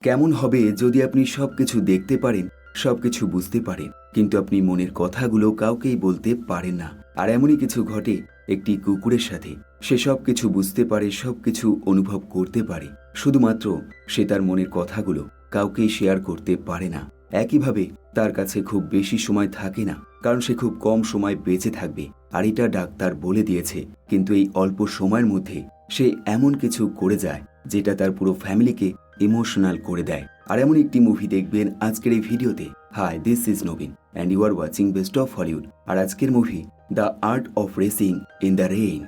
কেমন হবে যদি আপনি সবকিছু দেখতে পারেন, সবকিছু বুঝতে পারেন, কিন্তু আপনি মনের কথাগুলো কাউকেই বলতে পারেন না। আর এমনই কিছু ঘটে একটি কুকুরের সাথে। সে সবকিছু বুঝতে পারে, সবকিছু অনুভব করতে পারে, শুধুমাত্র সে তার মনের কথাগুলো কাউকেই শেয়ার করতে পারে না। একইভাবে তার কাছে খুব বেশি সময় থাকে না, কারণ সে খুব কম সময় বেঁচে থাকবে, আর এটা ডাক্তার বলে দিয়েছে। কিন্তু এই অল্প সময়ের মধ্যে সে এমন কিছু করে যায় যেটা তার পুরো ফ্যামিলিকে ইমোশনাল করে দেয়। আর এমন একটি মুভি দেখবেন আজকের এই ভিডিওতে। হাই, দিস ইজ নবীন and you are watching best of Hollywood. আর আজকের movie the art of racing in the rain.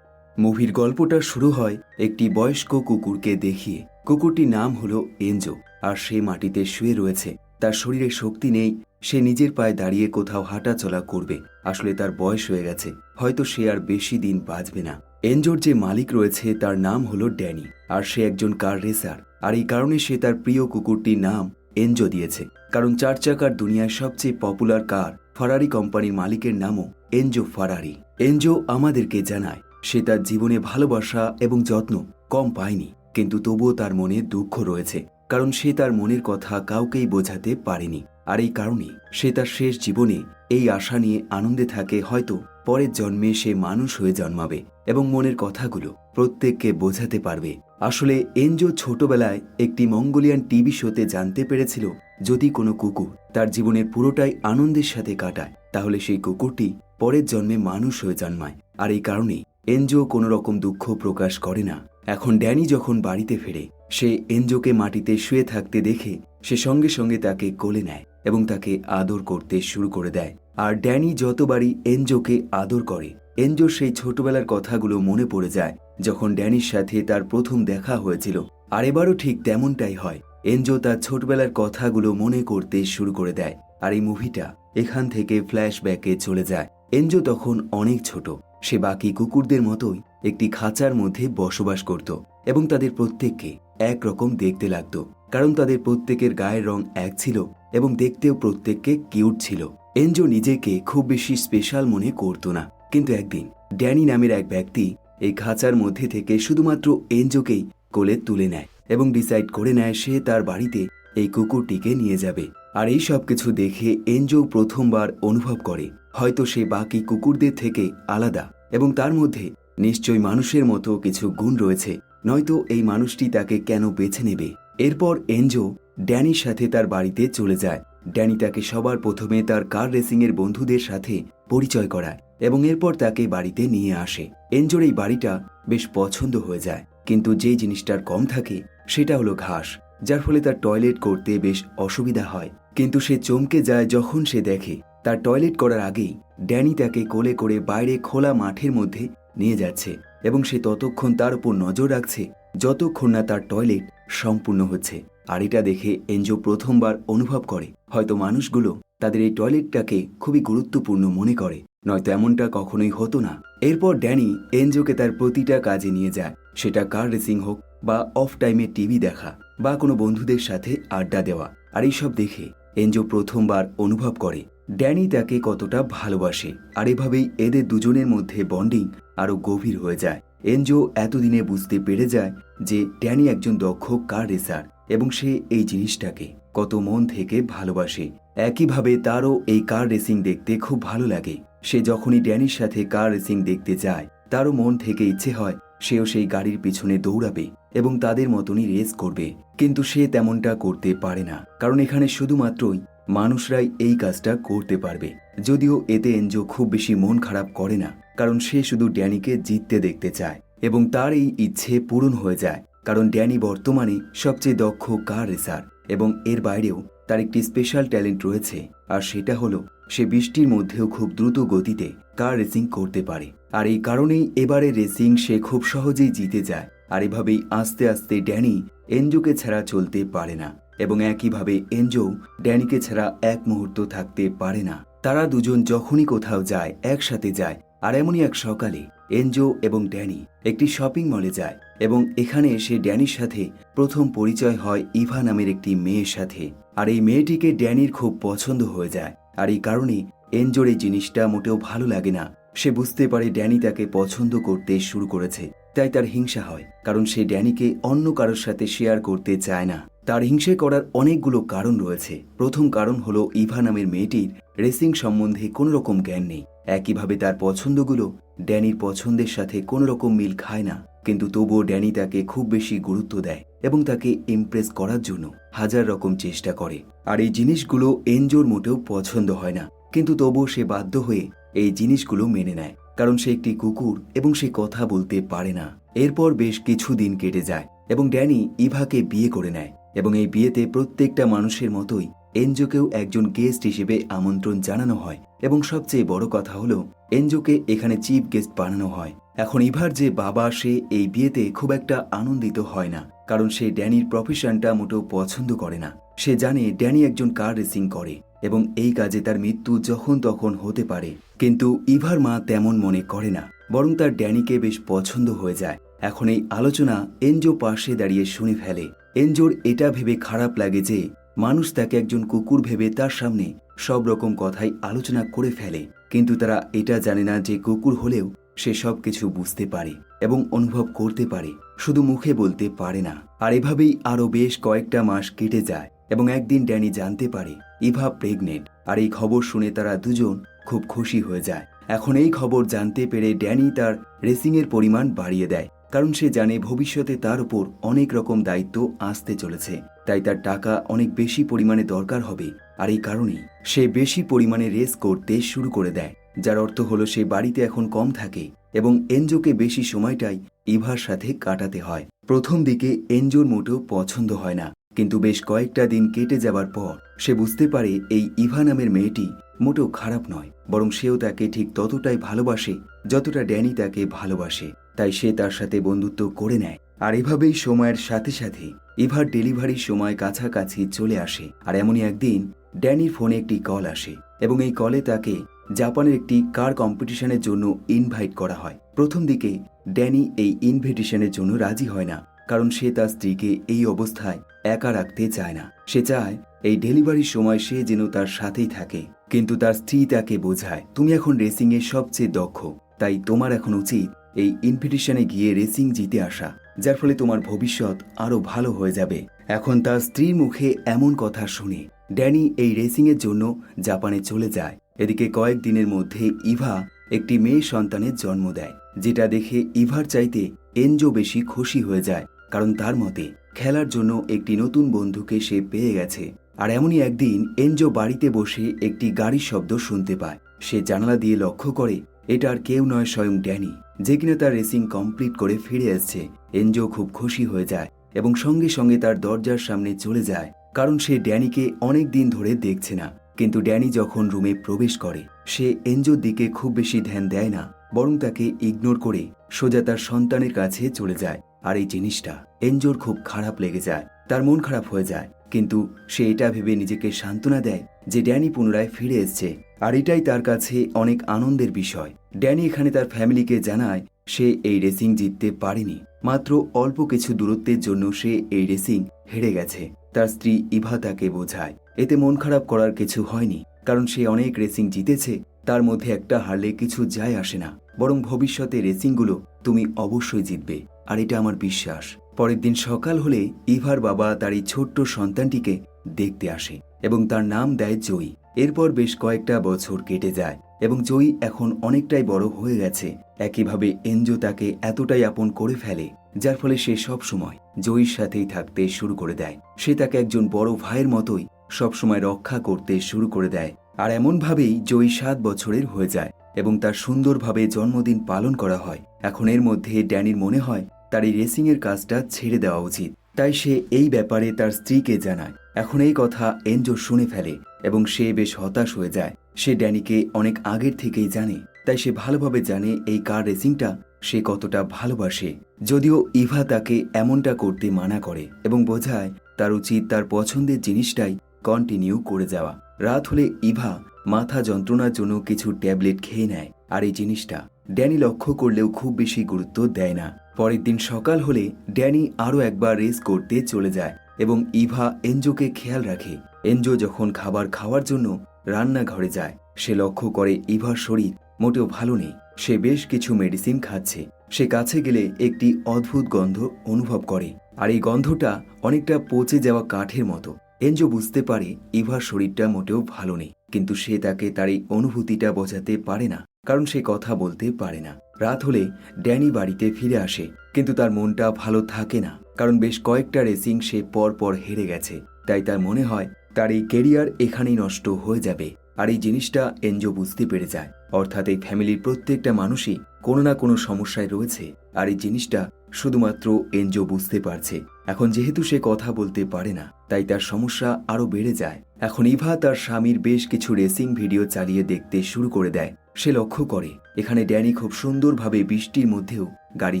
মুভির গল্পটা শুরু হয় একটি বয়স্ক কুকুরকে দেখিয়ে। কুকুরটির নাম হলো এনজো, আর সে মাটিতে শুয়ে রয়েছে। তার শরীরে শক্তি নেই, সে নিজের পায়ে দাঁড়িয়ে কোথাও হাঁটা চলা করবে। আসলে তার বয়স হয়ে গেছে, হয়তো সে আর বেশি দিন বাঁচবে না। এনজোর যে মালিক রয়েছে তার নাম হলো ড্যানি, আর সে একজন কার রেসার। আর এই কারণে সে তার প্রিয় কুকুরটির নাম এনজো দিয়েছে, কারণ 4 চাকার দুনিয়ায় সবচেয়ে পপুলার কার ফারারি কোম্পানির মালিকের নামও এনজো ফারারি। এনজো আমাদেরকে জানায় সে তার জীবনে ভালোবাসা এবং যত্ন কম পায়নি, কিন্তু তবুও তার মনে দুঃখ রয়েছে, কারণ সে তার মনের কথা কাউকেই বোঝাতে পারেনি। আর এই কারণে সে তার শেষ জীবনে এই আশা নিয়ে আনন্দে থাকে, হয়তো পরের জন্মে সে মানুষ হয়ে জন্মাবে এবং মনের কথাগুলো প্রত্যেককে বোঝাতে পারবে। আসলে এনজো ছোটবেলায় একটি মঙ্গোলিয়ান টিভি শোতে জানতে পেরেছিল, যদি কোনো কুকুর তার জীবনের পুরোটাই আনন্দের সাথে কাটায়, তাহলে সেই কুকুরটি পরের জন্মে মানুষ হয়ে জন্মায়। আর এই কারণেই এনজো কোনো রকম দুঃখ প্রকাশ করে না। এখন ড্যানি যখন বাড়িতে ফেরে, সে এনজোকে মাটিতে শুয়ে থাকতে দেখে সে সঙ্গে সঙ্গে তাকে কোলে নেয় এবং তাকে আদর করতে শুরু করে দেয়। আর ড্যানি যতবারই এনজোকে আদর করে, এনজোর সেই ছোটবেলার কথাগুলো মনে পড়ে যায়, যখন ড্যানির সাথে তার প্রথম দেখা হয়েছিল। আর এবারও ঠিক তেমনটাই হয়, এনজো তার ছোটবেলার কথাগুলো মনে করতে শুরু করে দেয়। আর এই মুভিটা এখান থেকে ফ্ল্যাশব্যাকে চলে যায়। এনজো তখন অনেক ছোট, সে বাকি কুকুরদের মতোই একটি খাঁচার মধ্যে বসবাস করত এবং তাদের প্রত্যেককে একরকম দেখতে লাগত, কারণ তাদের প্রত্যেকের গায়ের রং এক ছিল এবং দেখতেও প্রত্যেককে কিউট ছিল। এনজো নিজেকে খুব বেশি স্পেশাল মনে করত না, কিন্তু একদিন ড্যানি নামের এক ব্যক্তি এই খাঁচার মধ্যে থেকে শুধুমাত্র এনজোকেই কোলে তুলে নেয় এবং ডিসাইড করে নেয় সে তার বাড়িতে এই কুকুরটিকে নিয়ে যাবে। আর এই সব কিছু দেখে এনজো প্রথমবার অনুভব করে হয়তো সে বাকি কুকুরদের থেকে আলাদা এবং তার মধ্যে নিশ্চয়ই মানুষের মতো কিছু গুণ রয়েছে, নয়তো এই মানুষটি তাকে কেন বেছে নেবে। এরপর এনজো ড্যানির সাথে তার বাড়িতে চলে যায়। ড্যানি তাকে সবার প্রথমে তার কার রেসিংয়ের বন্ধুদের সাথে পরিচয় করায় এবং এরপর তাকে বাড়িতে নিয়ে আসে। এনজোর এই বাড়িটা বেশ পছন্দ হয়ে যায়, কিন্তু যেই জিনিসটার কম থাকে সেটা হলো ঘাস, যার ফলে তার টয়লেট করতে বেশ অসুবিধা হয়। কিন্তু সে চমকে যায় যখন সে দেখে তার টয়লেট করার আগেই ড্যানি তাকে কোলে করে বাইরে খোলা মাঠের মধ্যে নিয়ে যাচ্ছে এবং সে ততক্ষণ তার উপর নজর রাখছে যতক্ষণ না তার টয়লেট সম্পূর্ণ হচ্ছে। আর এটা দেখে এনজো প্রথমবার অনুভব করে হয়তো মানুষগুলো তাদের এই টয়লেটটাকে খুবই গুরুত্বপূর্ণ মনে করে, নয়তো এমনটা কখনোই হতো না। এরপর ড্যানি এনজোকে তার প্রতিটা কাজে নিয়ে যায়, সেটা কার রেসিং হোক বা অফ টাইমে টিভি দেখা বা কোনো বন্ধুদের সাথে আড্ডা দেওয়া। আর এইসব দেখে এনজো প্রথমবার অনুভব করে ড্যানি তাকে কতটা ভালোবাসে। আর এভাবেই এদের দুজনের মধ্যে বন্ডিং আরো গভীর হয়ে যায়। এনজো এতদিনে বুঝতে পেরে যায় যে ড্যানি একজন দক্ষ কার রেসার এবং সে এই জিনিসটাকে কত মন থেকে ভালোবাসে। একইভাবে তারও এই কার রেসিং দেখতে খুব ভালো লাগে। সে যখনই ড্যানির সাথে কার রেসিং দেখতে যায়, তারও মন থেকে ইচ্ছে হয় সেও সেই গাড়ির পিছনে দৌড়াবে এবং তাদের মতনই রেস করবে, কিন্তু সে তেমনটা করতে পারে না, কারণ এখানে শুধুমাত্রই মানুষরাই এই কাজটা করতে পারবে। যদিও এতে এনজো খুব বেশি মন খারাপ করে না, কারণ সে শুধু ড্যানিকে জিততে দেখতে চায় এবং তার এই ইচ্ছে পূরণ হয়ে যায়, কারণ ড্যানি বর্তমানে সবচেয়ে দক্ষ কার রেসার এবং এর বাইরেও তার একটি স্পেশাল ট্যালেন্ট রয়েছে, আর সেটা হলো সে বৃষ্টির মধ্যেও খুব দ্রুত গতিতে কার রেসিং করতে পারে। আর এই কারণেই এবারে রেসিং সে খুব সহজেই জিতে যায়। আর এভাবেই আস্তে আস্তে ড্যানি এনজোকে ছাড়া চলতে পারে না এবং একইভাবে এনজো ড্যানিকে ছাড়া এক মুহূর্ত থাকতে পারে না। তারা দুজন যখনই কোথাও যায় একসাথে যায়। আর এমনই এক সকালে এনজো এবং ড্যানি একটি শপিং মলে যায় এবং এখানে এসে ড্যানির সাথে প্রথম পরিচয় হয় ইভা নামের একটি মেয়ের সাথে। আর এই মেয়েটিকে ড্যানির খুব পছন্দ হয়ে যায়। আর এই কারণে এনজোর এই জিনিসটা মোটেও ভালো লাগে না। সে বুঝতে পারে ড্যানি তাকে পছন্দ করতে শুরু করেছে, তাই তার হিংসা হয়, কারণ সে ড্যানিকে অন্য কারোর সাথে শেয়ার করতে চায় না। তার হিংসে করার অনেকগুলো কারণ রয়েছে। প্রথম কারণ হলো ইভা নামের মেয়েটির রেসিং সম্বন্ধে কোনো রকম জ্ঞান নেই। একইভাবে তার পছন্দগুলো ড্যানির পছন্দের সাথে কোনো রকম মিল খায় না, কিন্তু তবুও ড্যানি তাকে খুব বেশি গুরুত্ব দেয় এবং তাকে ইমপ্রেস করার জন্য হাজার রকম চেষ্টা করে। আর এই জিনিসগুলো এনজোর মোটেও পছন্দ হয় না, কিন্তু তবুও সে বাধ্য হয়ে এই জিনিসগুলো মেনে নেয়, কারণ সে একটি কুকুর এবং সে কথা বলতে পারে না। এরপর বেশ কিছুদিন কেটে যায় এবং ড্যানি ইভাকে বিয়ে করে নেয় এবং এই বিয়েতে প্রত্যেকটা মানুষের মতোই এনজোকেও একজন গেস্ট হিসেবে আমন্ত্রণ জানানো হয় এবং সবচেয়ে বড় কথা হলো এনজোকে এখানে চিফ গেস্ট বানানো হয়। এখন ইভার যে বাবা, সে এই বিয়েতে খুব একটা আনন্দিত হয় না, কারণ সে ড্যানির প্রফেশনটা মোটেও পছন্দ করে না। সে জানে ড্যানি একজন কার রেসিং করে এবং এই কাজে তার মৃত্যু যখন তখন হতে পারে, কিন্তু ইভার মা তেমন মনে করে না, বরং তার ড্যানিকে বেশ পছন্দ হয়ে যায়। এখন এই আলোচনা এনজো পাশে দাঁড়িয়ে শুনে ফেলে। এনজোর এটা ভেবে খারাপ লাগে যে মানুষ তাকে একজন কুকুর ভেবে তার সামনে সব রকম কথাই আলোচনা করে ফেলে, কিন্তু তারা এটা জানে না যে কুকুর হলেও সে সব কিছু বুঝতে পারে এবং অনুভব করতে পারে, শুধু মুখে বলতে পারে না। আর এভাবেই আরো বেশ কয়েকটা মাস কেটে যায় এবং একদিন ড্যানি জানতে পারে ইভা প্রেগনেন্ট। আর এই খবর শুনে তারা দুজন খুব খুশি হয়ে যায়। এখন এই খবর জানতে পেরে ড্যানি তার রেসিংয়ের পরিমাণ বাড়িয়ে দেয়, কারণ সে জানে ভবিষ্যতে তার উপর অনেক রকম দায়িত্ব আসতে চলেছে, তাই তার টাকা অনেক বেশি পরিমাণে দরকার হবে। আর এই কারণেই সে বেশি পরিমাণে রেস করতে শুরু করে দেয়, যার অর্থ হলো সে বাড়িতে এখন কম থাকে এবং এনজোকে বেশি সময়টাই ইভার সাথে কাটাতে হয়। প্রথম দিকে এনজোর মোটেও পছন্দ হয় না, কিন্তু বেশ কয়েকটা দিন কেটে যাবার পর সে বুঝতে পারে এই ইভা নামের মেয়েটি মোটেও খারাপ নয়, বরং সেও তাকে ঠিক ততটাই ভালোবাসে যতটা ড্যানি তাকে ভালোবাসে। তাই সে তার সাথে বন্ধুত্ব করে নেয়। আর এভাবেই সময়ের সাথে সাথে ইভার ডেলিভারির সময় কাছাকাছি চলে আসে। আর এমনই একদিন ড্যানির ফোনে একটি কল আসে এবং এই কলে তাকে জাপানের একটি কার কম্পিটিশনের জন্য ইনভাইট করা হয়। প্রথম দিকে ড্যানি এই ইনভিটেশনের জন্য রাজি হয় না, কারণ সে তার স্ত্রীকে এই অবস্থায় একা রাখতে চায় না। সে চায় এই ডেলিভারির সময় সে যেন তার সাথেই থাকে, কিন্তু তার স্ত্রী তাকে বোঝায়, তুমি এখন রেসিংয়ে সবচেয়ে দক্ষ, তাই তোমার এখন উচিত এই ইনভিটেশনে গিয়ে রেসিং জিতে আসা, যার ফলে তোমার ভবিষ্যৎ আরো ভালো হয়ে যাবে। এখন তার স্ত্রীর মুখে এমন কথা শুনে ড্যানি এই রেসিংয়ের জন্য জাপানে চলে যায়। এদিকে কয়েকদিনের মধ্যে ইভা একটি মেয়ে সন্তানের জন্ম দেয়, যেটা দেখে ইভার চাইতে এনজো বেশি খুশি হয়ে যায়, কারণ তার মতে খেলার জন্য একটি নতুন বন্ধুকে সে পেয়ে গেছে। আর এমনই একদিন এনজো বাড়িতে বসে একটি গাড়ির শব্দ শুনতে পায়। সে জানালা দিয়ে লক্ষ্য করে এটা আর কেউ নয়, স্বয়ং ড্যানি, যে কিনা তার রেসিং কমপ্লিট করে ফিরে আসছে। এনজো খুব খুশি হয়ে যায় এবং সঙ্গে সঙ্গে তার দরজার সামনে চলে যায়, কারণ সে ড্যানিকে অনেক দিন ধরে দেখছে না। কিন্তু ড্যানি যখন রুমে প্রবেশ করে সে এনজোর দিকে খুব বেশি ধ্যান দেয় না, বরং তাকে ইগনোর করে সোজা তার সন্তানের কাছে চলে যায়। আর এই জিনিসটা এনজোর খুব খারাপ লেগে যায়, তার মন খারাপ হয়ে যায়, কিন্তু সে এটা ভেবে নিজেকে সান্ত্বনা দেয় যে ড্যানি পুনরায় ফিরে এসছে। আর এটাই তার কাছে অনেক আনন্দের বিষয়। ড্যানি এখানে তার ফ্যামিলিকে জানায় সে এই রেসিং জিততে পারেনি, মাত্র অল্প কিছু দূরত্বের জন্য সে এই রেসিং হেরে গেছে। তার স্ত্রী ইভা তাকে বোঝায় এতে মন খারাপ করার কিছু হয়নি, কারণ সে অনেক রেসিং জিতেছে, তার মধ্যে একটা হারলে কিছু যায় আসে না, বরং ভবিষ্যতে রেসিংগুলো তুমি অবশ্যই জিতবে, আর এটা আমার বিশ্বাস। পরের দিন সকাল হলে ইভার বাবা তার এই ছোট্ট সন্তানটিকে দেখতে আসে এবং তার নাম দেয় জয়ী। এরপর বেশ কয়েকটা বছর কেটে যায় এবং জয়ী এখন অনেকটাই বড় হয়ে গেছে। একইভাবে এনজো তাকে এতটাই আপন করে ফেলে, যার ফলে সে সব সময় জয়ীর সাথেই থাকতে শুরু করে দেয়। সে তাকে একজন বড় ভাইয়ের মতোই সবসময় রক্ষা করতে শুরু করে দেয়। আর এমনভাবেই জয়ী 7 বছরের হয়ে যায় এবং তার সুন্দরভাবে জন্মদিন পালন করা হয়। এখন এর মধ্যে ড্যানির মনে হয় তার এই রেসিংয়ের কাজটা ছেড়ে দেওয়া উচিত, তাই সে এই ব্যাপারে তার স্ত্রীকে জানায়। এখন এই কথা এনজো শুনে ফেলে এবং সে বেশ হতাশ হয়ে যায়। সে ড্যানিকে অনেক আগের থেকেই জানে, তাই সে ভালোভাবে জানে এই কার রেসিংটা সে কতটা ভালোবাসে। যদিও ইভা তাকে এমনটা করতে মানা করে এবং বোঝায় তার উচিত তার পছন্দের জিনিসটাই কন্টিনিউ করে যাওয়া। রাত হলে ইভা মাথা যন্ত্রণার জন্য কিছু ট্যাবলেট খেয়ে নেয়, আর এই জিনিসটা ড্যানি লক্ষ্য করলেও খুব বেশি গুরুত্ব দেয় না। পরের দিন সকাল হলে ড্যানি আরও একবার রেস করতে চলে যায় এবং ইভা এনজোকে খেয়াল রাখে। এনজো যখন খাবার খাওয়ার জন্য রান্নাঘরে যায় সে লক্ষ্য করে ইভার শরীর মোটেও ভালো নেই, সে বেশ কিছু মেডিসিন খাচ্ছে। সে কাছে গেলে একটি অদ্ভুত গন্ধ অনুভব করে আর এই গন্ধটা অনেকটা পচে যাওয়া কাঠের মতো। এনজো বুঝতে পারে ইভার শরীরটা মোটেও ভালো নেই, কিন্তু সে তাকে তার এই অনুভূতিটা বোঝাতে পারে না, কারণ সে কথা বলতে পারে না। রাত হলে ড্যানি বাড়িতে ফিরে আসে, কিন্তু তার মনটা ভালো থাকে না, কারণ বেশ কয়েকটা রেসিং সে পর পর হেরে গেছে। তাই তার মনে হয় তার এই কেরিয়ার এখানেই নষ্ট হয়ে যাবে। আর এই জিনিসটা এনজো বুঝতে পেরে যায়, অর্থাৎ এই ফ্যামিলির প্রত্যেকটা মানুষই কোনো না কোনো সমস্যায় রয়েছে, আর এই জিনিসটা শুধুমাত্র এনজো বুঝতে পারছে। এখন যেহেতু সে কথা বলতে পারে না, তাই তার সমস্যা আরো বেড়ে যায়। এখন ইভা তার স্বামীর বেশ কিছু রেসিং ভিডিও চালিয়ে দেখতে শুরু করে দেয়। সে লক্ষ্য করে এখানে ড্যানি খুব সুন্দরভাবে বৃষ্টির মধ্যেও গাড়ি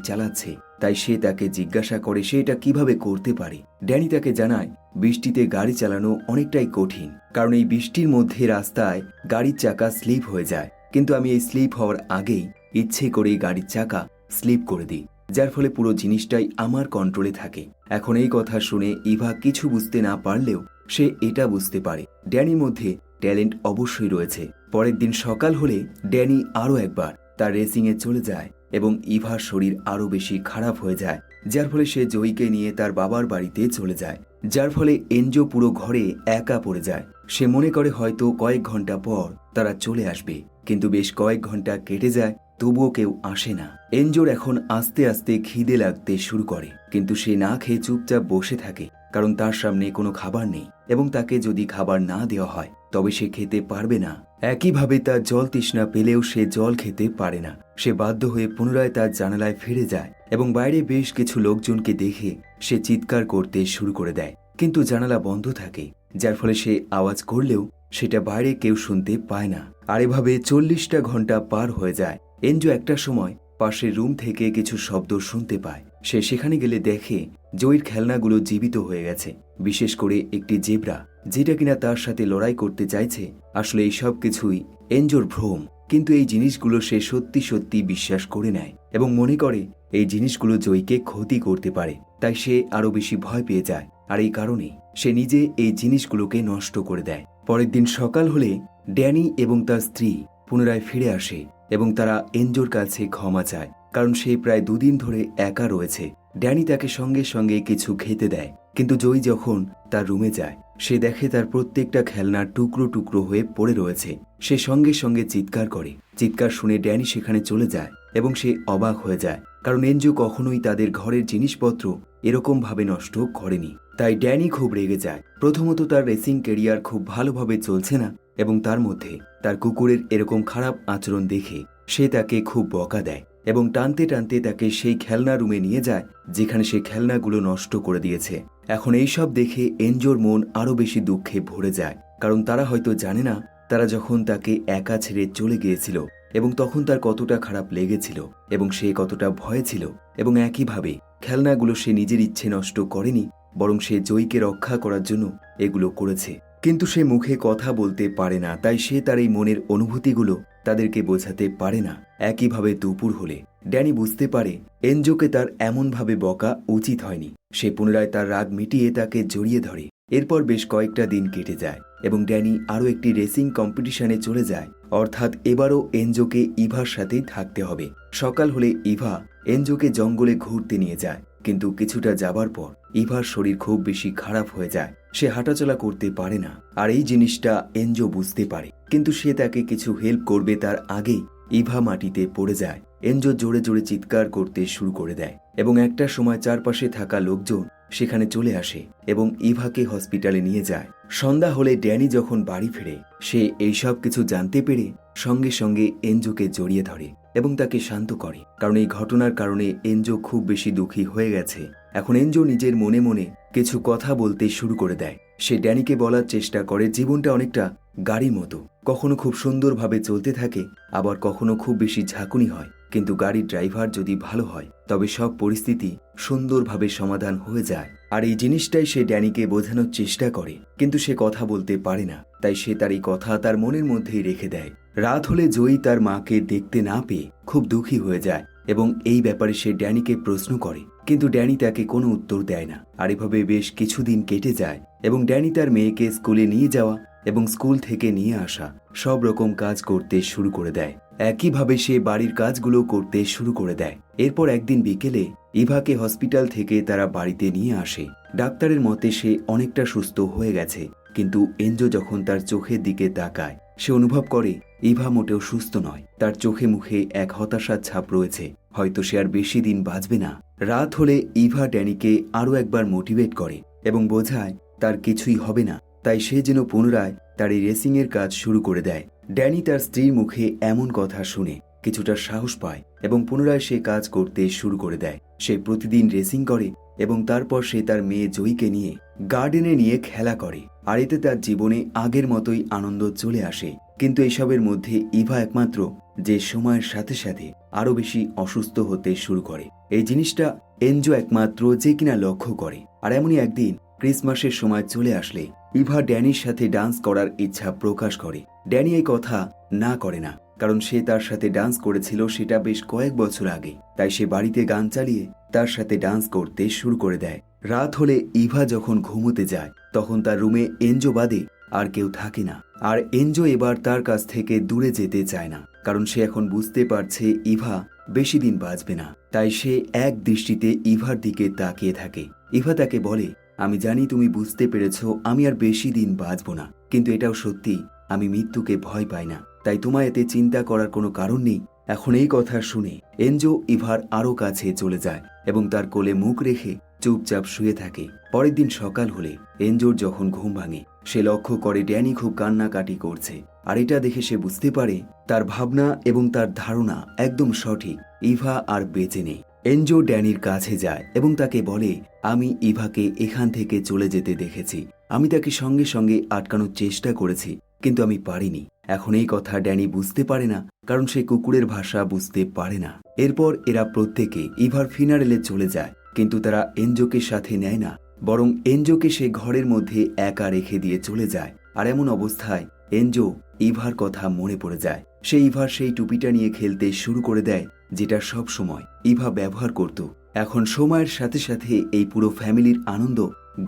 চালাচ্ছে, তাই সে তাকে জিজ্ঞাসা করে সে এটা কিভাবে করতে পারে। ড্যানি তাকে জানায় বৃষ্টিতে গাড়ি চালানো অনেকটাই কঠিন, কারণ এই বৃষ্টির মধ্যে রাস্তায় গাড়ির চাকা স্লিপ হয়ে যায়, কিন্তু আমি এই স্লিপ হওয়ার আগেই ইচ্ছে করে গাড়ির চাকা স্লিপ করে দিই, যার ফলে পুরো জিনিসটাই আমার কন্ট্রোলে থাকে। এখন এই কথা শুনে ইভা কিছু বুঝতে না পারলেও সে এটা বুঝতে পারে ড্যানির মধ্যে ট্যালেন্ট অবশ্যই রয়েছে। পরের দিন সকাল হলে ড্যানি আরও একবার তার রেসিংয়ে চলে যায় এবং ইভার শরীর আরও বেশি খারাপ হয়ে যায়, যার ফলে সে জয়ীকে নিয়ে তার বাবার বাড়িতে চলে যায়, যার ফলে এনজো পুরো ঘরে একা পড়ে যায়। সে মনে করে হয়তো কয়েক ঘন্টা পর তারা চলে আসবে, কিন্তু বেশ কয়েক ঘন্টা কেটে যায়, তবুও কেউ আসে না। এনজোর এখন আস্তে আস্তে খিদে লাগতে শুরু করে, কিন্তু সে না খেয়ে চুপচাপ বসে থাকে, কারণ তার সামনে কোনো খাবার নেই এবং তাকে যদি খাবার না দেওয়া হয় তবে সে খেতে পারবে না। একইভাবে তার জল তৃষ্ণা পেলেও সে জল খেতে পারে না। সে বাধ্য হয়ে পুনরায় তার জানালায় ফিরে যায় এবং বাইরে বেশ কিছু লোকজনকে দেখে সে চিৎকার করতে শুরু করে দেয়, কিন্তু জানালা বন্ধ থাকে, যার ফলে সে আওয়াজ করলেও সেটা বাইরে কেউ শুনতে পায় না। আর এভাবে 40টা ঘন্টা পার হয়ে যায়। এনজো একটা সময় পাশের রুম থেকে কিছু শব্দ শুনতে পায়। সে সেখানে গেলে দেখে জয়ীর খেলনাগুলো জীবিত হয়ে গেছে, বিশেষ করে একটি জেব্রা, যেটা কিনা তার সাথে লড়াই করতে চাইছে। আসলে এই সব কিছুই এনজোর ভ্রম, কিন্তু এই জিনিসগুলো সে সত্যি সত্যি বিশ্বাস করে নেয় এবং মনে করে এই জিনিসগুলো জয়ীকে ক্ষতি করতে পারে, তাই সে আরো বেশি ভয় পেয়ে যায়। আর এই কারণে সে নিজে এই জিনিসগুলোকে নষ্ট করে দেয়। পরের দিন সকাল হলে ড্যানি এবং তার স্ত্রী পুনরায় ফিরে আসে এবং তারা এনজোর কাছে ক্ষমা চায়, কারণ সে প্রায় 2 দিন ধরে একা রয়েছে। ড্যানি তাকে সঙ্গে সঙ্গে কিছু খেতে দেয়, কিন্তু জয়ী যখন তার রুমে যায় সে দেখে তার প্রত্যেকটা খেলনা টুকরো টুকরো হয়ে পড়ে রয়েছে। সে সঙ্গে সঙ্গে চিৎকার করে। চিৎকার শুনে ড্যানি সেখানে চলে যায় এবং সে অবাক হয়ে যায়, কারণ এনজো কখনোই তাদের ঘরের জিনিসপত্র এরকম ভাবে নষ্ট করেনি। তাই ড্যানি খুব রেগে যায়। প্রথমত তার রেসিং ক্যারিয়ার খুব ভালোভাবে চলছে না এবং তার মধ্যে তার কুকুরের এরকম খারাপ আচরণ দেখে সে তাকে খুব বকা দেয় এবং টানতে টানতে তাকে সেই খেলনা রুমে নিয়ে যায় যেখানে সে খেলনাগুলো নষ্ট করে দিয়েছে। এখন এইসব দেখে এনজোর মন আরো বেশি দুঃখে ভরে যায়, কারণ তারা হয়তো জানে না তারা যখন তাকে একা ছেড়ে চলে গিয়েছিল এবং তখন তার কতটা খারাপ লেগেছিল এবং সে কতটা ভয়ে ছিল। এবং একইভাবে খেলনাগুলো সে নিজের ইচ্ছে নষ্ট করেনি, বরং সে জয়ীকে রক্ষা করার জন্য এগুলো করেছে। কিন্তু সে মুখে কথা বলতে পারে না, তাই সে তার এই মনের অনুভূতিগুলো তাদেরকে বোঝাতে পারে না। একইভাবে দুপুর হলে ড্যানি বুঝতে পারে এনজোকে তার এমনভাবে বকা উচিত হয়নি। সে পুনরায় তার রাগ মিটিয়ে তাকে জড়িয়ে ধরে। এরপর বেশ কয়েকটা দিন কেটে যায় এবং ড্যানি আরও একটি রেসিং কম্পিটিশনে চলে যায়, অর্থাৎ এবারও এনজোকে ইভার সাথেই থাকতে হবে। সকাল হলে ইভা এনজোকে জঙ্গলে ঘুরতে নিয়ে যায়, কিন্তু কিছুটা যাবার পর ইভার শরীর খুব বেশি খারাপ হয়ে যায়। সে হাঁটাচলা করতে পারে না, আর এই জিনিসটা এনজো বুঝতে পারে, কিন্তু সে তাকে কিছু হেল্প করবে তার আগেই ইভা মাটিতে পড়ে যায়। এনজো জোরে জোরে চিৎকার করতে শুরু করে দেয় এবং একটা সময় চারপাশে থাকা লোকজন সেখানে চলে আসে এবং ইভাকে হসপিটালে নিয়ে যায়। সন্ধ্যা হলে ড্যানি যখন বাড়ি ফিরে সে এইসব কিছু জানতে পেরে সঙ্গে সঙ্গে এনজোকে জড়িয়ে ধরে এবং তাকে শান্ত করে, কারণ এই ঘটনার কারণে এনজো খুব বেশি দুঃখী হয়ে গেছে। এখন এনজো নিজের মনে মনে কিছু কথা বলতে শুরু করে দেয়। সে ড্যানিকে বলার চেষ্টা করে জীবনটা অনেকটা গাড়ির মতো, কখনো খুব সুন্দরভাবে চলতে থাকে, আবার কখনো খুব বেশি ঝাঁকুনি হয়, কিন্তু গাড়ির ড্রাইভার যদি ভালো হয় তবে সব পরিস্থিতি সুন্দরভাবে সমাধান হয়ে যায়। আর এই জিনিসটাই সে ড্যানিকে বোঝানোর চেষ্টা করে, কিন্তু সে কথা বলতে পারে না, তাই সে তার এই কথা তার মনের মধ্যেই রেখে দেয়। রাত হলে জয়ী তার মাকে দেখতে না পেয়ে খুব দুঃখী হয়ে যায় এবং এই ব্যাপারে সে ড্যানিকে প্রশ্ন করে, কিন্তু ড্যানি তাকে কোনো উত্তর দেয় না। আর এভাবে বেশ কিছুদিন কেটে যায় এবং ড্যানি তার মেয়েকে স্কুলে নিয়ে যাওয়া এবং স্কুল থেকে নিয়ে আসা সব রকম কাজ করতে শুরু করে দেয়। একইভাবে সে বাড়ির কাজগুলো করতে শুরু করে দেয়। এরপর একদিন বিকেলে ইভাকে হসপিটাল থেকে তারা বাড়িতে নিয়ে আসে। ডাক্তারের মতে সে অনেকটা সুস্থ হয়ে গেছে, কিন্তু এনজো যখন তার চোখের দিকে তাকায় সে অনুভব করে ইভা মোটেও সুস্থ নয়। তার চোখে মুখে এক হতাশার ছাপ রয়েছে, হয়তো সে আর বেশি দিন বাঁচবে না। রাত হলে ইভা ড্যানিকে আরও একবার মোটিভেট করে এবং বোঝায় তার কিছুই হবে না, তাই সে যেন পুনরায় তার এই রেসিংয়ের কাজ শুরু করে দেয়। ড্যানি তার স্ত্রীর মুখে এমন কথা শুনে কিছুটা সাহস পায় এবং পুনরায় সে কাজ করতে শুরু করে দেয়। সে প্রতিদিন রেসিং করে এবং তারপর সে তার মেয়ে জয়ীকে নিয়ে গার্ডেনে নিয়ে খেলা করে, আর এতে তার জীবনে আগের মতোই আনন্দ চলে আসে। কিন্তু এসবের মধ্যে ইভা একমাত্র যে সময়ের সাথে সাথে আরো বেশি অসুস্থ হতে শুরু করে। এই জিনিসটা এনজো একমাত্র যে কিনা লক্ষ্য করে। আর এমনই একদিন ক্রিসমাসের সময় চলে আসলে ইভা ড্যানির সাথে ডান্স করার ইচ্ছা প্রকাশ করে। ড্যানি এই কথা না করে না, কারণ সে তার সাথে ডান্স করেছিল সেটা বেশ কয়েক বছর আগে। তাই সে বাড়িতে গান চালিয়ে তার সাথে ডান্স করতে শুরু করে দেয়। রাত হলে ইভা যখন ঘুমোতে যায় তখন তার রুমে এনজো বাদে আর কেউ থাকে না। আর এনজো এবার তার কাছ থেকে দূরে যেতে চায় না, কারণ সে এখন বুঝতে পারছে ইভা বেশি দিন বাঁচবে না। তাই সে এক দৃষ্টিতে ইভার দিকে তাকিয়ে থাকে। ইভা তাকে বলে, আমি জানি তুমি বুঝতে পেরেছ আমি আর বেশি দিন বাঁচব না, কিন্তু এটাও সত্যি আমি মৃত্যুকে ভয় পাই না, তাই তোমায় এতে চিন্তা করার কোনো কারণ নেই। এখন এই কথা শুনে এনজো ইভার আরো কাছে চলে যায় এবং তার কোলে মুখ রেখে চুপচাপ শুয়ে থাকে। পরের দিন সকাল হলে এনজোর যখন ঘুম ভাঙে সে লক্ষ্য করে ড্যানি খুব কান্নাকাটি করছে, আর এটা দেখে সে বুঝতে পারে তার ভাবনা এবং তার ধারণা একদম সঠিক, ইভা আর বেঁচে নেই। এনজো ড্যানির কাছে যায় এবং তাকে বলে, আমি ইভাকে এখান থেকে চলে যেতে দেখেছি, আমি তাকে সঙ্গে সঙ্গে আটকানোর চেষ্টা করেছি, কিন্তু আমি পারিনি। এখন এই কথা ড্যানি বুঝতে পারে না, কারণ সে কুকুরের ভাষা বুঝতে পারে না। এরপর এরা প্রত্যেকে ইভার ফিনারেলে চলে যায়, কিন্তু তারা এনজোকে সাথে নেয় না, বরং এনজোকে সে ঘরের মধ্যে একা রেখে দিয়ে চলে যায়। আর এমন অবস্থায় এনজো ইভার কথা মনে পড়ে যায়। সে ইভার সেই টুপিটা নিয়ে খেলতে শুরু করে দেয়, যেটা সব সময় ইভা ব্যবহার করত। এখন সময়ের সাথে সাথে এই পুরো ফ্যামিলির আনন্দ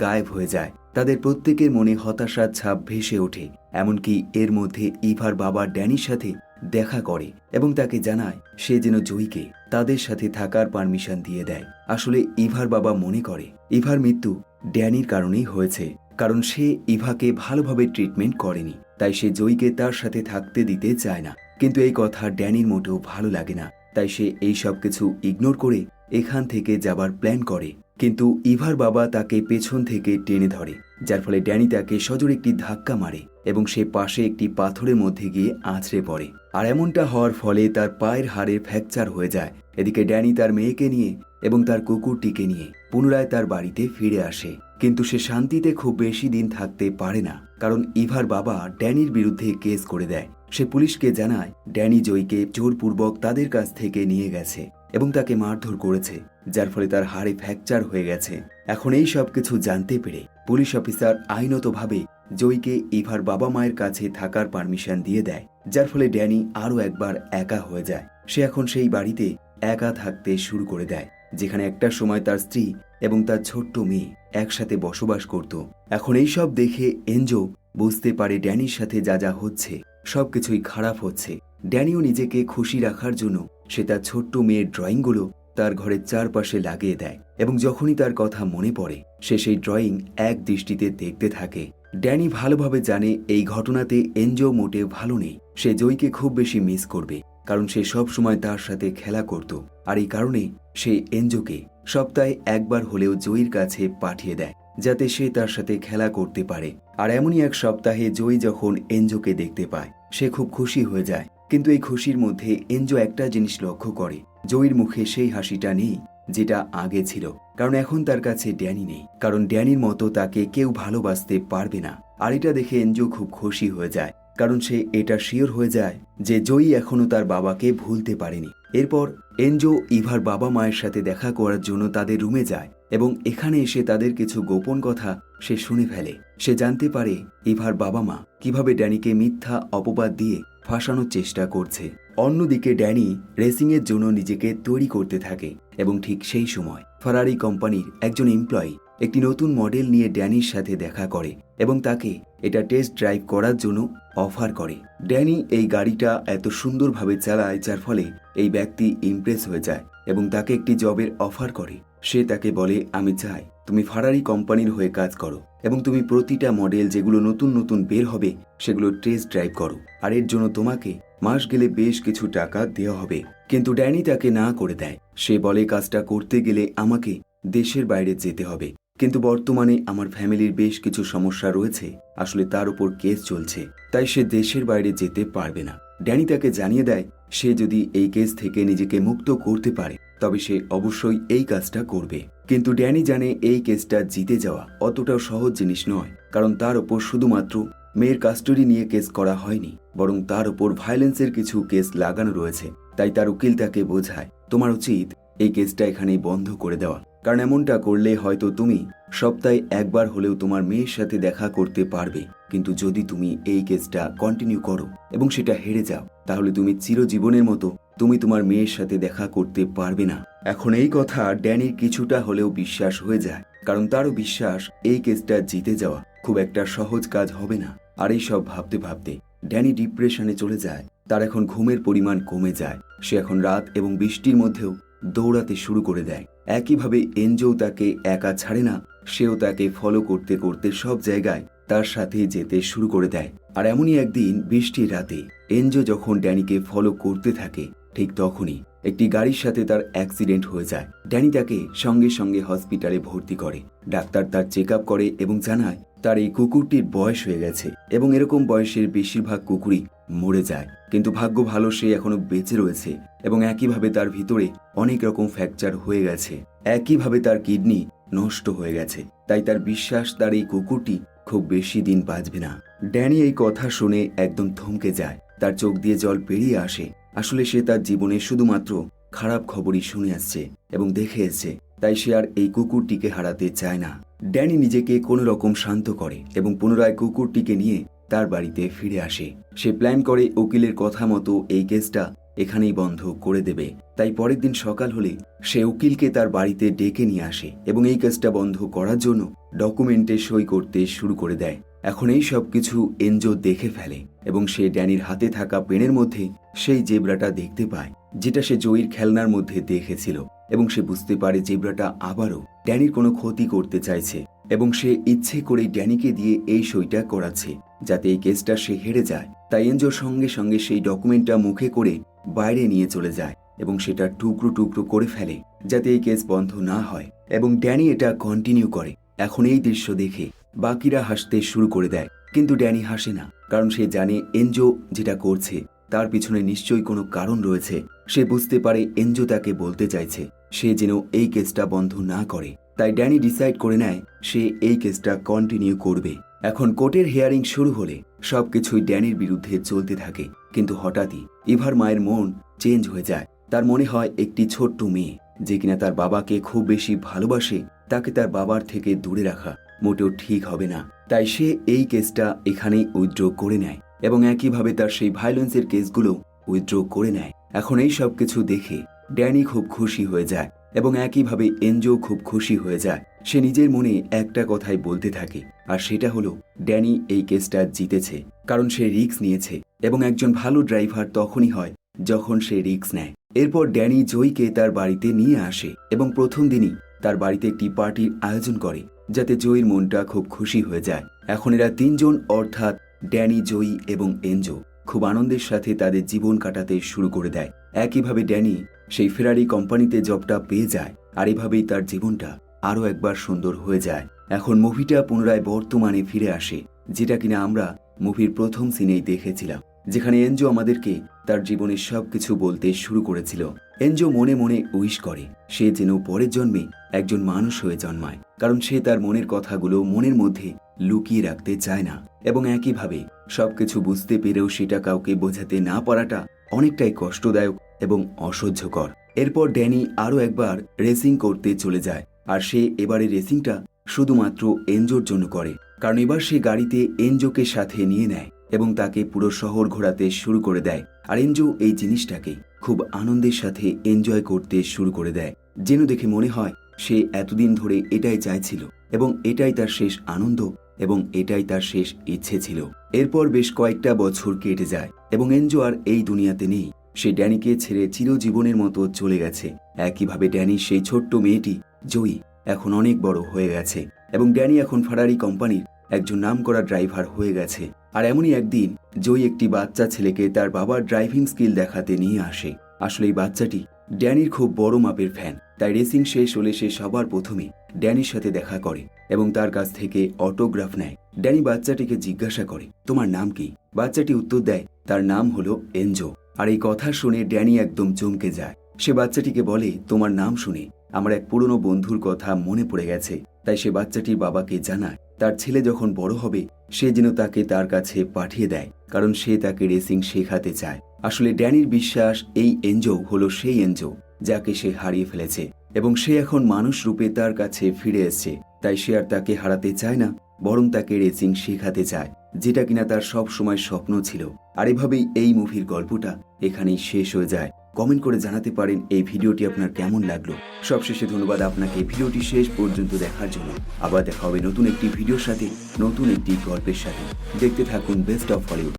গায়েব হয়ে যায়। তাদের প্রত্যেকের মনে হতাশার ছাপ ভেসে ওঠে। এমনকি এর মধ্যে ইভার বাবা ড্যানির সাথে দেখা করে এবং তাকে জানায় সে যেন জয়ীকে তাদের সাথে থাকার পারমিশন দিয়ে দেয়। আসলে ইভার বাবা মনে করে ইভার মৃত্যু ড্যানির কারণেই হয়েছে, কারণ সে ইভাকে ভালোভাবে ট্রিটমেন্ট করেনি, তাই সে জয়ীকে তার সাথে থাকতে দিতে চায় না। কিন্তু এই কথা ড্যানির মোটেও ভালো লাগে না, তাই সে এই সব কিছু ইগনোর করে এখান থেকে যাবার প্ল্যান করে। কিন্তু ইভার বাবা তাকে পেছন থেকে টেনে ধরে, যার ফলে ড্যানি তাকে সজোরে একটি ধাক্কা মারে এবং সে পাশে একটি পাথরের মধ্যে গিয়ে আছড়ে পড়ে। আর এমনটা হওয়ার ফলে তার পায়ের হাড়ে ফ্র্যাকচার হয়ে যায়। এদিকে ড্যানি তার মেয়েকে নিয়ে এবং তার কুকুরটিকে নিয়ে পুনরায় তার বাড়িতে ফিরে আসে, কিন্তু সে শান্তিতে খুব বেশি দিন থাকতে পারে না, কারণ ইভার বাবা ড্যানির বিরুদ্ধে কেস করে দেয়। সে পুলিশকে জানায় ড্যানি জয়ীকে জোরপূর্বক তাদের কাছ থেকে নিয়ে গেছে এবং তাকে মারধর করেছে, যার ফলে তার হাড়ে ফ্র্যাকচার হয়ে গেছে। এখন এই সব কিছু জানতে পেরে পুলিশ অফিসার আইনতভাবে জয়ীকে ইভার বাবা মায়ের কাছে থাকার পারমিশন দিয়ে দেয়, যার ফলে ড্যানি আরও একবার একা হয়ে যায়। সে এখন সেই বাড়িতে একা থাকতে শুরু করে দেয়, যেখানে একটা সময় তার স্ত্রী এবং তার ছোট্ট মেয়ে একসাথে বসবাস করত। এখন এই সব দেখে এনজো বুঝতে পারে ড্যানির সাথে যা যা হচ্ছে সবকিছুই খারাপ হচ্ছে। ড্যানিও নিজেকে খুশি রাখার জন্য সে তার ছোট্ট মেয়ের ড্রয়িংগুলো তার ঘরের চারপাশে লাগিয়ে দেয় এবং যখনই তার কথা মনে পড়ে সে সেই ড্রয়িং এক দৃষ্টিতে দেখতে থাকে। ড্যানি ভালোভাবে জানে এই ঘটনাতে এনজো মোটে ভালো নেই। সে জয়ীকে খুব বেশি মিস করবে, কারণ সে সব সময় তার সাথে খেলা করত, আর এই কারণে সে এনজোকে সপ্তাহে একবার হলেও জয়ীর কাছে পাঠিয়ে দেয়, যাতে সে তার সাথে খেলা করতে পারে। আর এমনই এক সপ্তাহে জয়ী যখন এনজোকে দেখতে পায় সে খুব খুশি হয়ে যায়। কিন্তু এই খুশির মধ্যে এনজো একটা জিনিস লক্ষ্য করে, জয়ীর মুখে সেই হাসিটা নেই যেটা আগে ছিল, কারণ এখন তার কাছে ড্যানি নেই, কারণ ড্যানির মতো তাকে কেউ ভালোবাসতে পারবে না। আর এটা দেখে এনজো খুব খুশি হয়ে যায়, কারণ সে এটা শিওর হয়ে যায় যে জয়ী এখনো তার বাবাকে ভুলতে পারেনি। এরপর এনজো ইভার বাবা মায়ের সাথে দেখা করার জন্য তাদের রুমে যায় এবং এখানে এসে তাদের কিছু গোপন কথা সে শুনে ফেলে। সে জানতে পারে ইভার বাবা মা কিভাবে ড্যানিকে মিথ্যা অপবাদ দিয়ে ফাঁসানোর চেষ্টা করছে। অন্যদিকে ড্যানি রেসিংয়ের জন্য নিজেকে তৈরি করতে থাকে এবং ঠিক সেই সময় ফারারি কোম্পানির একজন এমপ্লয়ি একটি নতুন মডেল নিয়ে ড্যানির সাথে দেখা করে এবং তাকে এটা টেস্ট ড্রাইভ করার জন্য অফার করে। ড্যানি এই গাড়িটা এত সুন্দরভাবে চালায় যার ফলে এই ব্যক্তি ইমপ্রেস হয়ে যায় এবং তাকে একটি জবের অফার করে। সে তাকে বলে, আমি চাই তুমি ফারারি কোম্পানির হয়ে কাজ করো এবং তুমি প্রতিটা মডেল যেগুলো নতুন নতুন বের হবে সেগুলো টেস্ট ড্রাইভ করো, আর এর জন্য তোমাকে মাস গেলে বেশ কিছু টাকা দেওয়া হবে। কিন্তু ড্যানি তাকে না করে দেয়। সে বলে, কাজটা করতে গেলে আমাকে দেশের বাইরে যেতে হবে, কিন্তু বর্তমানে আমার ফ্যামিলির বেশ কিছু সমস্যা রয়েছে, আসলে তার উপর কেস চলছে, তাই সে দেশের বাইরে যেতে পারবে না। ড্যানি তাকে জানিয়ে দেয় সে যদি এই কেস থেকে নিজেকে মুক্ত করতে পারে তবে সে অবশ্যই এই কাজটা করবে। কিন্তু ড্যানি জানে এই কেসটা জিতে যাওয়া অতটাও সহজ জিনিস নয়, কারণ তার ওপর শুধুমাত্র মেয়ের কাস্টডি নিয়ে কেস করা হয়নি, বরং তার ওপর ভায়োলেন্সের কিছু কেস লাগানো রয়েছে। তাই তার উকিল তাকে বোঝায়, তোমার উচিত এই কেসটা এখানেই বন্ধ করে দেওয়া, কারণ এমনটা করলে হয়তো তুমি সপ্তাহে একবার হলেও তোমার মেয়ের সাথে দেখা করতে পারবে, কিন্তু যদি তুমি এই কেসটা কন্টিনিউ করো এবং সেটা হেরে যাও তাহলে তুমি চিরজীবনের মতো তুমি তোমার মেয়ের সাথে দেখা করতে পারবে না। এখন এই কথা ড্যানির কিছুটা হলেও বিশ্বাস হয়ে যায়, কারণ তারও বিশ্বাস এই কেসটা জিতে যাওয়া খুব একটা সহজ কাজ হবে না। আর এই সব ভাবতে ভাবতে ড্যানি ডিপ্রেশনে চলে যায়। তার এখন ঘুমের পরিমাণ কমে যায়। সে এখন রাত এবং বৃষ্টির মধ্যেও দৌড়াতে শুরু করে দেয়। একইভাবে এনজো তাকে একা ছাড়ে না, সেও তাকে ফলো করতে করতে সব জায়গায় তার সাথে যেতে শুরু করে দেয়। আর এমনই একদিন বৃষ্টির রাতে এনজো যখন ড্যানিকে ফলো করতে থাকে ঠিক তখনই একটি গাড়ির সাথে তার অ্যাক্সিডেন্ট হয়ে যায়। ড্যানি তাকে সঙ্গে সঙ্গে হসপিটালে ভর্তি করে। ডাক্তার তার চেক আপ করে এবং জানায় তার এই কুকুরটির বয়স হয়ে গেছে এবং এরকম বয়সের বেশিরভাগ কুকুরই মরে যায়, কিন্তু ভাগ্য ভালো সে এখনো বেঁচে রয়েছে এবং একইভাবে তার ভিতরে অনেক রকম ফ্র্যাকচার হয়ে গেছে, একইভাবে তার কিডনি নষ্ট হয়ে গেছে। তাই তার বিশ্বাস তার এই কুকুরটি খুব বেশি দিন বাঁচবে না। ড্যানি এই কথা শুনে একদম থমকে যায়। তার চোখ দিয়ে জল বেরিয়ে আসে। আসলে সে তার জীবনে শুধুমাত্র খারাপ খবরই শুনে আসছে এবং দেখে এসছে, তাই সে আর এই কুকুরটিকে হারাতে চায় না। ড্যানি নিজেকে কোনো রকম শান্ত করে এবং পুনরায় কুকুরটিকে নিয়ে তার বাড়িতে ফিরে আসে। সে প্ল্যান করে উকিলের কথা মতো এই কেসটা এখানেই বন্ধ করে দেবে। তাই পরের দিন সকাল হলে সে উকিলকে তার বাড়িতে ডেকে নিয়ে আসে এবং এই কেসটা বন্ধ করার জন্য ডকুমেন্টে সই করতে শুরু করে দেয়। এখন এই সব কিছু এনজো দেখে ফেলে এবং সে ড্যানির হাতে থাকা পেনের মধ্যে সেই জেব্রাটা দেখতে পায়, যেটা সে জয়ীর খেলনার মধ্যে দেখেছিল এবং সে বুঝতে পারে জেব্রাটা আবারও ড্যানির কোনো ক্ষতি করতে চাইছে এবং সে ইচ্ছে করেই ড্যানিকে দিয়ে এই সইটা করাচ্ছে যাতে এই কেসটা সে হেরে যায়। তাই এনজো সঙ্গে সঙ্গে সেই ডকুমেন্টটা মুখে করে বাইরে নিয়ে চলে যায় এবং সেটা টুকরো টুকরো করে ফেলে যাতে এই কেস বন্ধ না হয় এবং ড্যানি এটা কন্টিনিউ করে। এখন এই দৃশ্য দেখে বাকিরা হাসতে শুরু করে দেয়, কিন্তু ড্যানি হাসে না, কারণ সে জানে এনজো যেটা করছে তার পিছনে নিশ্চয়ই কোনো কারণ রয়েছে। সে বুঝতে পারে এনজো তাকে বলতে চাইছে সে যেন এই কেসটা বন্ধ না করে। তাই ড্যানি ডিসাইড করে নেয় সে এই কেসটা কন্টিনিউ করবে। এখন কোর্টের হিয়ারিং শুরু হলে সবকিছুই ড্যানির বিরুদ্ধে চলতে থাকে, কিন্তু হঠাৎই ইভার মায়ের মন চেঞ্জ হয়ে যায়। তার মনে হয় একটি ছোট্ট মেয়ে যে কিনা তার বাবাকে খুব বেশি ভালোবাসে, তাকে তার বাবার থেকে দূরে রাখা মোটেও ঠিক হবে না। তাই সে এই কেসটা এখানেই উইথড্র করে নেয় এবং একইভাবে তার সেই ভায়োলেন্সের কেসগুলো উইথড্র করে নেয়। এখন এই সব কিছু দেখে ড্যানি খুব খুশি হয়ে যায় এবং একইভাবে এনজো খুব খুশি হয়ে যায়। সে নিজের মনে একটা কথাই বলতে থাকে, আর সেটা হলো ড্যানি এই কেসটা জিতেছে, কারণ সে রিস্ক নিয়েছে এবং একজন ভালো ড্রাইভার তখনই হয় যখন সে রিস্ক নেয়। এরপর ড্যানি জয়ীকে তার বাড়িতে নিয়ে আসে এবং প্রথম দিনই তার বাড়িতে একটি পার্টির আয়োজন করে যাতে জয়ীর মনটা খুব খুশি হয়ে যায়। এখন এরা তিনজন অর্থাৎ ড্যানি, জয়ী এবং এনজো খুব আনন্দের সাথে তাদের জীবন কাটাতে শুরু করে দেয়। একইভাবে ড্যানি সেই ফেরারি কোম্পানিতে জবটা পেয়ে যায়, আর এভাবেই তার জীবনটা আরও একবার সুন্দর হয়ে যায়। এখন মুভিটা পুনরায় বর্তমানে ফিরে আসে, যেটা কিনা আমরা মুভির প্রথম সিনেই দেখেছিলাম, যেখানে এনজো আমাদেরকে তার জীবনের সবকিছু বলতে শুরু করেছিল। এনজো মনে মনে উইশ করে সে যেন পরের জন্মে একজন মানুষ হয়ে জন্মায়, কারণ সে তার মনের কথাগুলো মনের মধ্যে লুকিয়ে রাখতে চায় না এবং একইভাবে সবকিছু বুঝতে পেরেও সেটা কাউকে বোঝাতে না পারাটা অনেকটাই কষ্টদায়ক এবং অসহ্যকর। এরপর ড্যানি আরও একবার রেসিং করতে চলে যায়, আর সে এবারে রেসিংটা শুধুমাত্র এনজোর জন্য করে, কারণ এবার সে গাড়িতে এনজোকে সাথে নিয়ে নেয় এবং তাকে পুরো শহর ঘোরাতে শুরু করে দেয়। আর এনজো এই জিনিসটাকে খুব আনন্দের সাথে এনজয় করতে শুরু করে দেয়, যেন দেখে মনে হয় সে এতদিন ধরে এটাই চাইছিল এবং এটাই তার শেষ আনন্দ এবং এটাই তার শেষ ইচ্ছে ছিল। এরপর বেশ কয়েকটা বছর কেটে যায় এবং এনজো আর এই দুনিয়াতে নেই। সে ড্যানিকে ছেড়ে চিরজীবনের মতো চলে গেছে। একইভাবে ড্যানির সেই ছোট্ট মেয়েটি জয়ী এখন অনেক বড় হয়ে গেছে এবং ড্যানি এখন ফারারি কোম্পানির একজন নামকরা ড্রাইভার হয়ে গেছে। আর এমনই একদিন জয়ী একটি বাচ্চা ছেলেকে তার বাবার ড্রাইভিং স্কিল দেখাতে নিয়ে আসে। আসলে এই বাচ্চাটি ড্যানির খুব বড় মাপের ফ্যান, তাই রেসিং শেষ হলে সে সবার প্রথমে ড্যানির সাথে দেখা করে এবং তার কাছ থেকে অটোগ্রাফ নেয়। ড্যানি বাচ্চাটিকে জিজ্ঞাসা করে, তোমার নাম কি? বাচ্চাটি উত্তর দেয়, তার নাম হলো এনজো। আর এই কথা শুনে ড্যানি একদম চমকে যায়। সে বাচ্চাটিকে বলে, তোমার নাম শুনে আমার এক পুরনো বন্ধুর কথা মনে পড়ে গেছে। তাই সে বাচ্চাটির বাবাকে জানায় তার ছেলে যখন বড় হবে সে যেন তাকে তার কাছে পাঠিয়ে দেয়, কারণ সে তাকে রেসিং শেখাতে চায়। আসলে ড্যানির বিশ্বাস এই এনজো হলো সেই এনজো যাকে সে হারিয়ে ফেলেছে এবং সে এখন মানুষ রূপে তার কাছে ফিরে এসেছে। তাই সে আর তাকে হারাতে চায় না, বরং তাকে রেসিং শেখাতে চায়, যেটা কিনা তার সব সময় স্বপ্ন ছিল। আর এভাবেই এই মুভির গল্পটা এখানেই শেষ হয়ে যায়। কমেন্ট করে জানাতে পারেন এই ভিডিওটি আপনার কেমন লাগলো। সবশেষে ধন্যবাদ আপনাকে ভিডিওটি শেষ পর্যন্ত দেখার জন্য। আবার দেখা হবে নতুন একটি ভিডিওর সাথে, নতুন একটি গল্পের সাথে। দেখতে থাকুন বেস্ট অফ হলিউড।